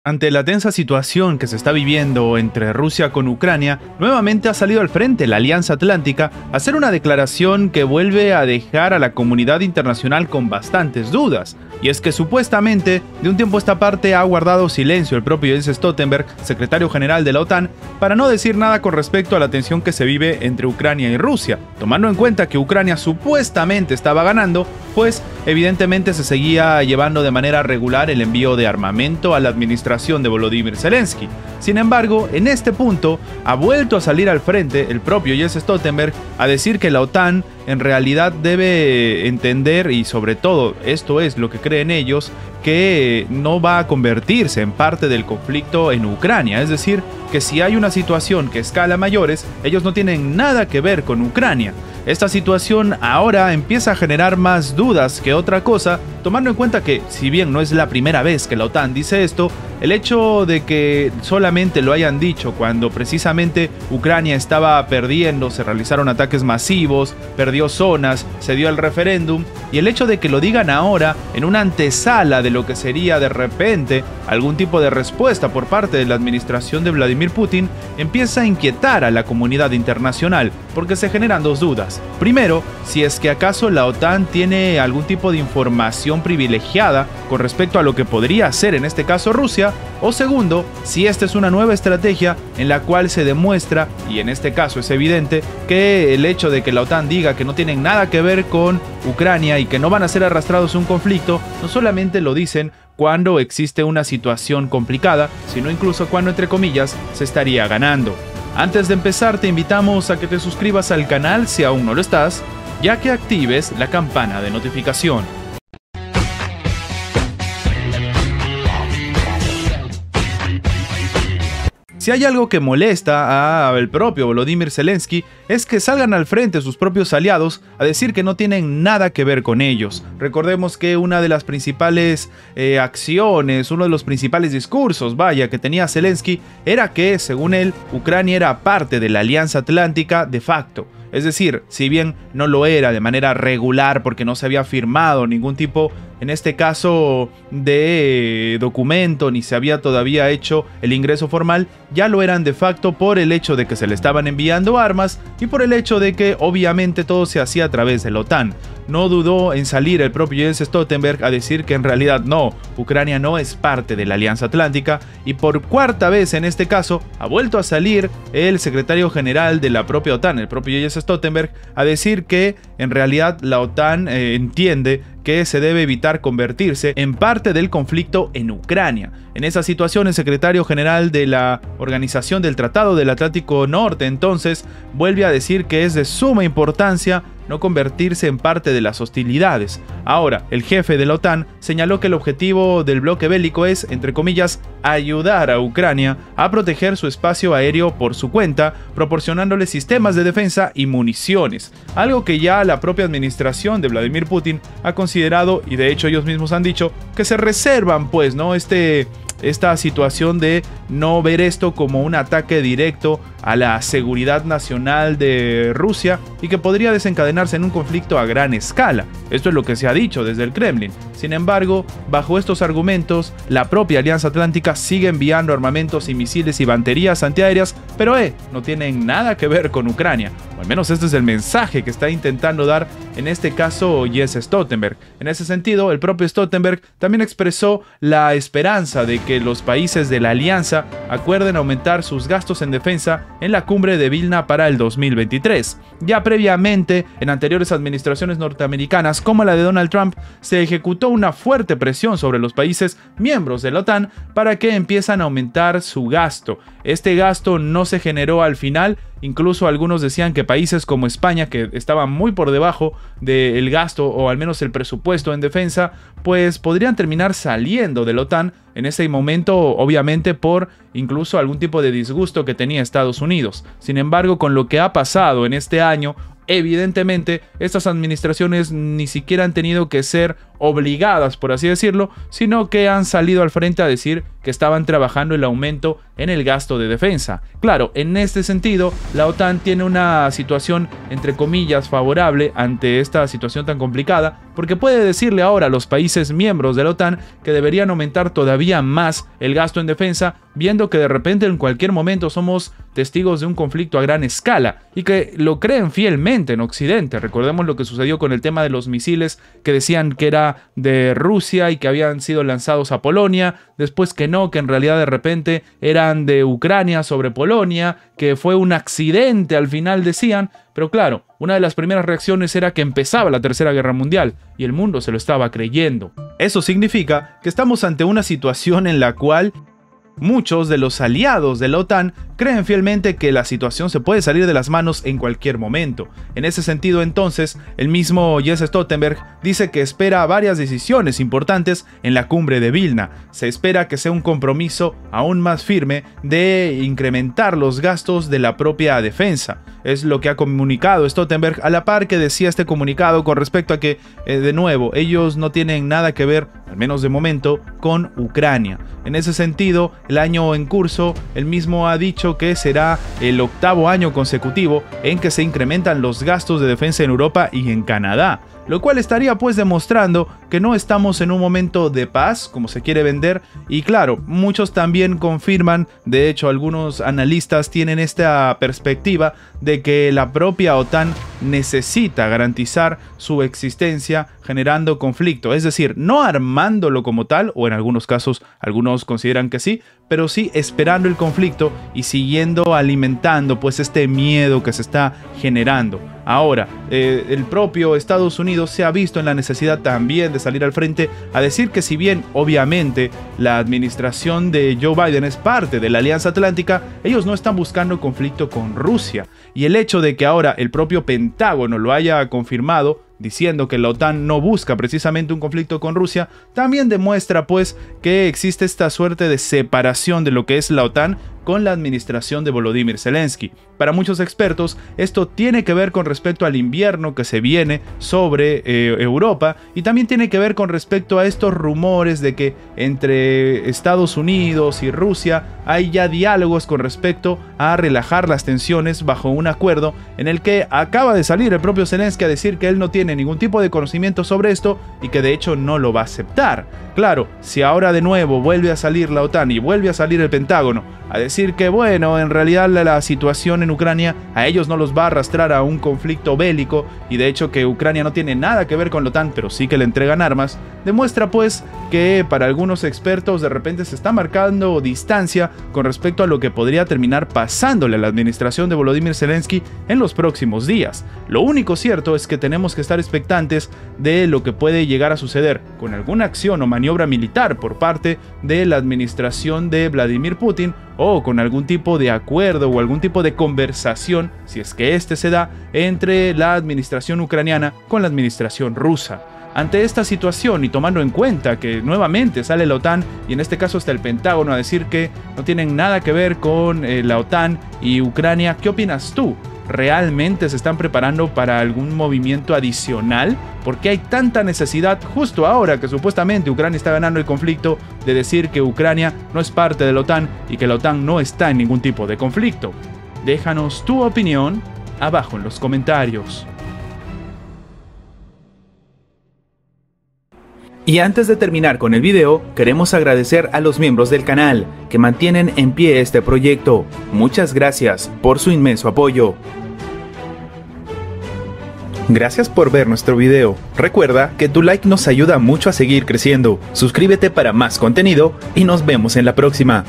Ante la tensa situación que se está viviendo entre Rusia con Ucrania, nuevamente ha salido al frente la Alianza Atlántica a hacer una declaración que vuelve a dejar a la comunidad internacional con bastantes dudas. Y es que supuestamente, de un tiempo a esta parte ha guardado silencio el propio Jens Stoltenberg, secretario general de la OTAN, para no decir nada con respecto a la tensión que se vive entre Ucrania y Rusia, tomando en cuenta que Ucrania supuestamente estaba ganando, pues evidentemente se seguía llevando de manera regular el envío de armamento a la administración de Volodymyr Zelensky. Sin embargo, en este punto ha vuelto a salir al frente el propio Jens Stoltenberg a decir que la OTAN en realidad debe entender, y sobre todo esto es lo que creen ellos, que no va a convertirse en parte del conflicto en Ucrania. Es decir, que si hay una situación que escala mayores, ellos no tienen nada que ver con Ucrania. Esta situación ahora empieza a generar más dudas que otra cosa, tomando en cuenta que, si bien no es la primera vez que la OTAN dice esto, el hecho de que solamente lo hayan dicho cuando precisamente Ucrania estaba perdiendo, se realizaron ataques masivos, perdió zonas, se dio el referéndum, y el hecho de que lo digan ahora en una antesala de lo que sería de repente algún tipo de respuesta por parte de la administración de Vladimir Putin, empieza a inquietar a la comunidad internacional, porque se generan dos dudas. Primero, si es que acaso la OTAN tiene algún tipo de información privilegiada con respecto a lo que podría hacer en este caso Rusia, o segundo, si esta es una nueva estrategia en la cual se demuestra, y en este caso es evidente, que el hecho de que la OTAN diga que no tienen nada que ver con Ucrania y que no van a ser arrastrados a un conflicto, no solamente lo dicen cuando existe una situación complicada, sino incluso cuando, entre comillas, se estaría ganando. Antes de empezar, te invitamos a que te suscribas al canal si aún no lo estás, ya que actives la campana de notificación. Si hay algo que molesta al propio Volodymyr Zelensky es que salgan al frente sus propios aliados a decir que no tienen nada que ver con ellos. Recordemos que una de las principales acciones, uno de los principales discursos, que tenía Zelensky era que, según él, Ucrania era parte de la Alianza Atlántica de facto. Es decir, si bien no lo era de manera regular porque no se había firmado ningún tipo, en este caso, de documento, ni se había todavía hecho el ingreso formal, ya lo eran de facto por el hecho de que se le estaban enviando armas y por el hecho de que obviamente todo se hacía a través de la OTAN. No dudó en salir el propio Jens Stoltenberg a decir que en realidad no, Ucrania no es parte de la Alianza Atlántica, y por cuarta vez en este caso ha vuelto a salir el secretario general de la propia OTAN, el propio Jens Stoltenberg, a decir que en realidad la OTAN entiende que se debe evitar convertirse en parte del conflicto en Ucrania. En esa situación, el secretario general de la Organización del Tratado del Atlántico Norte entonces vuelve a decir que es de suma importancia no convertirse en parte de las hostilidades. Ahora, el jefe de la OTAN señaló que el objetivo del bloque bélico es, entre comillas, ayudar a Ucrania a proteger su espacio aéreo por su cuenta, proporcionándole sistemas de defensa y municiones, algo que ya la propia administración de Vladimir Putin ha considerado, y de hecho ellos mismos han dicho que se reservan esta situación de no ver esto como un ataque directo a la seguridad nacional de Rusia y que podría desencadenarse en un conflicto a gran escala. Esto es lo que se ha dicho desde el Kremlin. Sin embargo, bajo estos argumentos, la propia Alianza Atlántica sigue enviando armamentos y misiles y baterías antiaéreas, pero no tienen nada que ver con Ucrania. O al menos este es el mensaje que está intentando dar en este caso Jens Stoltenberg. En ese sentido, el propio Stoltenberg también expresó la esperanza de que los países de la alianza acuerden aumentar sus gastos en defensa en la cumbre de Vilna para el 2023. Ya previamente, en anteriores administraciones norteamericanas como la de Donald Trump, se ejecutó una fuerte presión sobre los países miembros de la OTAN para que empiezan a aumentar su gasto. Este gasto no se generó al final. Incluso algunos decían que países como España, que estaban muy por debajo del gasto o al menos el presupuesto en defensa, pues podrían terminar saliendo de la OTAN en ese momento, obviamente por incluso algún tipo de disgusto que tenía Estados Unidos. Sin embargo, con lo que ha pasado en este año, evidentemente estas administraciones ni siquiera han tenido que ser obligadas, por así decirlo, sino que han salido al frente a decir que estaban trabajando el aumento en el gasto de defensa. Claro, en este sentido, la OTAN tiene una situación, entre comillas, favorable ante esta situación tan complicada, porque puede decirle ahora a los países miembros de la OTAN que deberían aumentar todavía más el gasto en defensa, viendo que de repente en cualquier momento somos testigos de un conflicto a gran escala y que lo creen fielmente en Occidente. Recordemos lo que sucedió con el tema de los misiles que decían que era de Rusia y que habían sido lanzados a Polonia, después que no, que en realidad de repente eran de Ucrania sobre Polonia, que fue un accidente al final decían, pero claro, una de las primeras reacciones era que empezaba la Tercera Guerra Mundial y el mundo se lo estaba creyendo. Eso significa que estamos ante una situación en la cual muchos de los aliados de la OTAN creen fielmente que la situación se puede salir de las manos en cualquier momento. En ese sentido, entonces, el mismo Jens Stoltenberg dice que espera varias decisiones importantes en la cumbre de Vilna. Se espera que sea un compromiso aún más firme de incrementar los gastos de la propia defensa. Es lo que ha comunicado Stoltenberg, a la par que decía este comunicado con respecto a que, de nuevo, ellos no tienen nada que ver, al menos de momento, con Ucrania. En ese sentido, el año en curso, él mismo ha dicho que será el 8º año consecutivo en que se incrementan los gastos de defensa en Europa y en Canadá, lo cual estaría pues demostrando que no estamos en un momento de paz como se quiere vender. Y claro, muchos también confirman, de hecho algunos analistas tienen esta perspectiva de que la propia OTAN necesita garantizar su existencia generando conflicto, es decir, no armándolo como tal, o en algunos casos algunos consideran que sí, pero sí esperando el conflicto y siguiendo alimentando pues este miedo que se está generando. Ahora, el propio Estados Unidos se ha visto en la necesidad también de salir al frente a decir que si bien obviamente la administración de Joe Biden es parte de la Alianza Atlántica, ellos no están buscando conflicto con Rusia. Y el hecho de que ahora el propio Pentágono lo haya confirmado, diciendo que la OTAN no busca precisamente un conflicto con Rusia, también demuestra pues que existe esta suerte de separación de lo que es la OTAN con la administración de Volodymyr Zelensky. Para muchos expertos, esto tiene que ver con respecto al invierno que se viene sobre Europa, y también tiene que ver con respecto a estos rumores de que entre Estados Unidos y Rusia hay ya diálogos con respecto a relajar las tensiones bajo un acuerdo en el que acaba de salir el propio Zelensky a decir que él no tiene ningún tipo de conocimiento sobre esto y que de hecho no lo va a aceptar. Claro, si ahora de nuevo vuelve a salir la OTAN y vuelve a salir el Pentágono a decir que bueno, en realidad la situación en Ucrania a ellos no los va a arrastrar a un conflicto bélico y de hecho que Ucrania no tiene nada que ver con la OTAN, pero sí que le entregan armas, demuestra pues que para algunos expertos de repente se está marcando distancia con respecto a lo que podría terminar pasándole a la administración de Volodymyr Zelensky en los próximos días. Lo único cierto es que tenemos que estar expectantes de lo que puede llegar a suceder con alguna acción o maniobra militar por parte de la administración de Vladimir Putin, o con algún tipo de acuerdo o algún tipo de conversación, si es que este se da, entre la administración ucraniana con la administración rusa. Ante esta situación y tomando en cuenta que nuevamente sale la OTAN y en este caso está el Pentágono a decir que no tienen nada que ver con la OTAN y Ucrania, ¿qué opinas tú? ¿Realmente se están preparando para algún movimiento adicional? ¿Por qué hay tanta necesidad justo ahora que supuestamente Ucrania está ganando el conflicto de decir que Ucrania no es parte de la OTAN y que la OTAN no está en ningún tipo de conflicto? Déjanos tu opinión abajo en los comentarios. Y antes de terminar con el video, queremos agradecer a los miembros del canal que mantienen en pie este proyecto. Muchas gracias por su inmenso apoyo. Gracias por ver nuestro video. Recuerda que tu like nos ayuda mucho a seguir creciendo. Suscríbete para más contenido y nos vemos en la próxima.